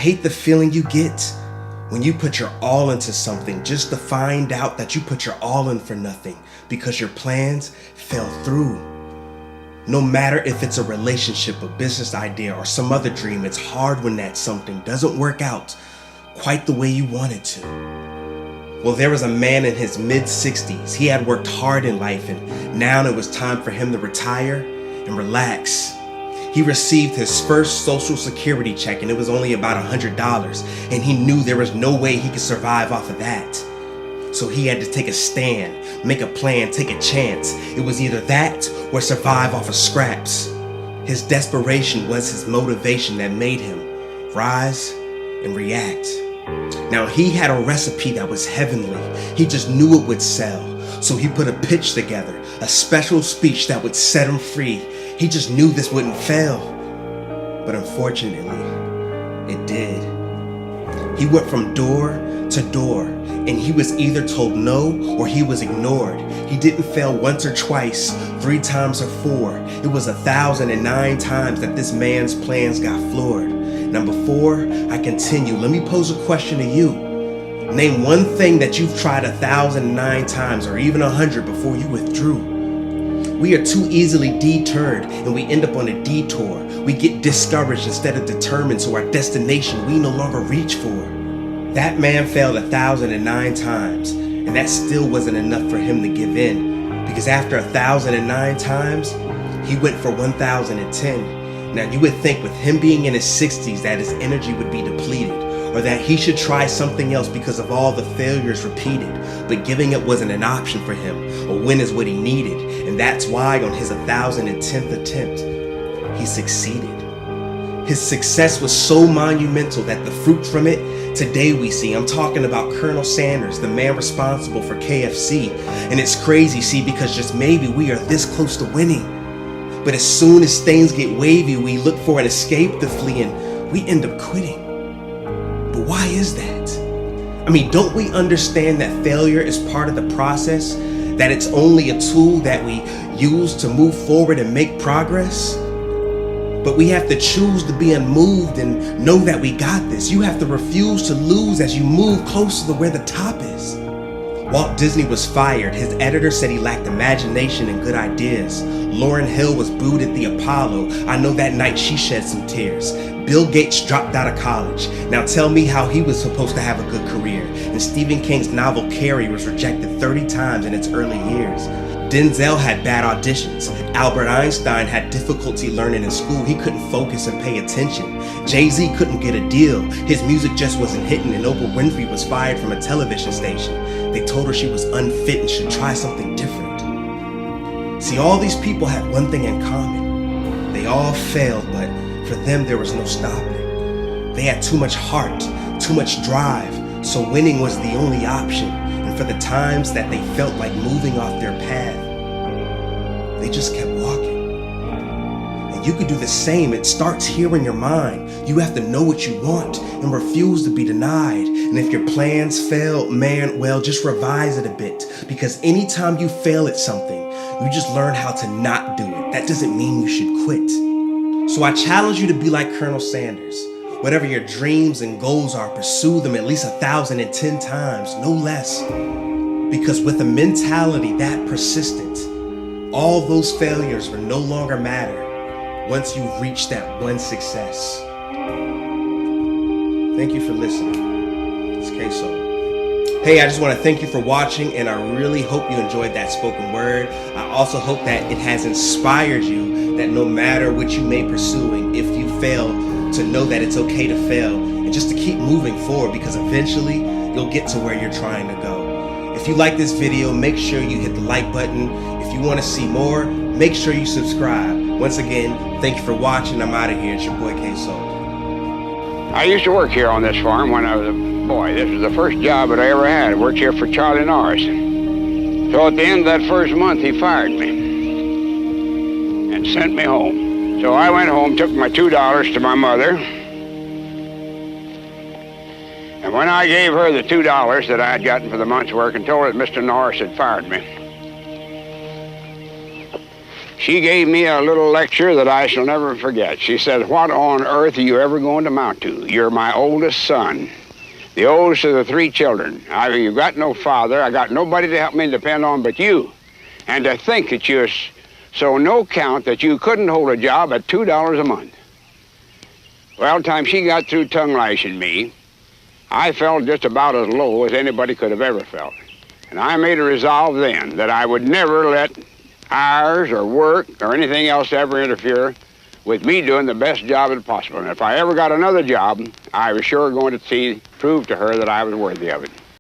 hate the feeling you get when you put your all into something just to find out that you put your all in for nothing because your plans fell through. No matter if it's a relationship, a business idea, or some other dream, it's hard when that something doesn't work out quite the way you want it to. Well, there was a man in his mid-60s. He had worked hard in life, and now it was time for him to retire and relax. He received his first Social Security check, and it was only about $100, and he knew there was no way he could survive off of that. So he had to take a stand, make a plan, take a chance. It was either that or survive off of scraps. His desperation was his motivation that made him rise and react. Now, he had a recipe that was heavenly. He just knew it would sell. So he put a pitch together, a special speech that would set him free. He just knew this wouldn't fail. But unfortunately, it did. He went from door to door, and he was either told no or he was ignored. He didn't fail once or twice, 3 times or 4. It was 1,009 times that this man's plans got floored. Now, before I continue, let me pose a question to you. Name one thing that you've tried 1,009 times or even 100 before you withdrew. We are too easily deterred, and we end up on a detour. We get discouraged instead of determined, so our destination we no longer reach for. That man failed 1,009 times, and that still wasn't enough for him to give in, because after 1,009 times, he went for 1,010. Now, you would think with him being in his 60s that his energy would be depleted, or that he should try something else because of all the failures repeated. But giving up wasn't an option for him. A win is what he needed, and that's why on his 1,010th attempt, he succeeded. His success was so monumental that the fruits from it today we see. I'm talking about Colonel Sanders, the man responsible for KFC. And it's crazy, see, because just maybe we are this close to winning. But as soon as things get wavy, we look for an escape to flee, and we end up quitting. But why is that? I mean, don't we understand that failure is part of the process? That it's only a tool that we use to move forward and make progress? But we have to choose to be unmoved and know that we got this. You have to refuse to lose as you move closer to where the top is. Walt Disney was fired. His editor said he lacked imagination and good ideas. Lauryn Hill was booed at the Apollo. I know that night she shed some tears. Bill Gates dropped out of college. Now tell me how he was supposed to have a good career. And Stephen King's novel Carrie was rejected 30 times in its early years. Denzel had bad auditions. Albert Einstein had difficulty learning in school. He couldn't focus and pay attention. Jay-Z couldn't get a deal. His music just wasn't hitting, and Oprah Winfrey was fired from a television station. They told her she was unfit and should try something different. See, all these people had one thing in common. They all failed, but for them there was no stopping. They had too much heart, too much drive, so winning was the only option. And for the times that they felt like moving off their path, they just kept walking. And you could do the same. It starts here in your mind. You have to know what you want and refuse to be denied. And if your plans fail, man, well, just revise it a bit. Because anytime you fail at something, you just learn how to not do it. That doesn't mean you should quit. So I challenge you to be like Colonel Sanders. Whatever your dreams and goals are, pursue them at least 1,010 times, no less. Because with a mentality that persistent, all those failures will no longer matter once you've reached that one success. Thank you for listening. It's K-Soul. Hey, I just want to thank you for watching, and I really hope you enjoyed that spoken word. I also hope that it has inspired you that no matter what you may be pursuing, if you fail, to know that it's okay to fail and just to keep moving forward, because eventually you'll get to where you're trying to go. If you like this video, make sure you hit the like button. If you want to see more, make sure you subscribe. Once again, thank you for watching. I'm out of here. It's your boy K-Soul. I used to work here on this farm when I was a boy. This was the first job that I ever had. I worked here for Charlie Norris. So at the end of that first month, he fired me and sent me home. So I went home, took my $2 to my mother. And when I gave her the $2 that I had gotten for the month's work and told her that Mr. Norris had fired me, She gave me a little lecture that I shall never forget. She said, "What on earth are you ever going to amount to? You're my oldest son, the oldest of the 3 children. You've got no father. I got nobody to help me depend on but you. And to think that you're so no count that you couldn't hold a job at $2 a month." Well, time she got through tongue lashing me, I felt just about as low as anybody could have ever felt. And I made a resolve then that I would never let hours or work or anything else ever interfere with me doing the best job as possible. And if I ever got another job, I was sure going to prove to her that I was worthy of it.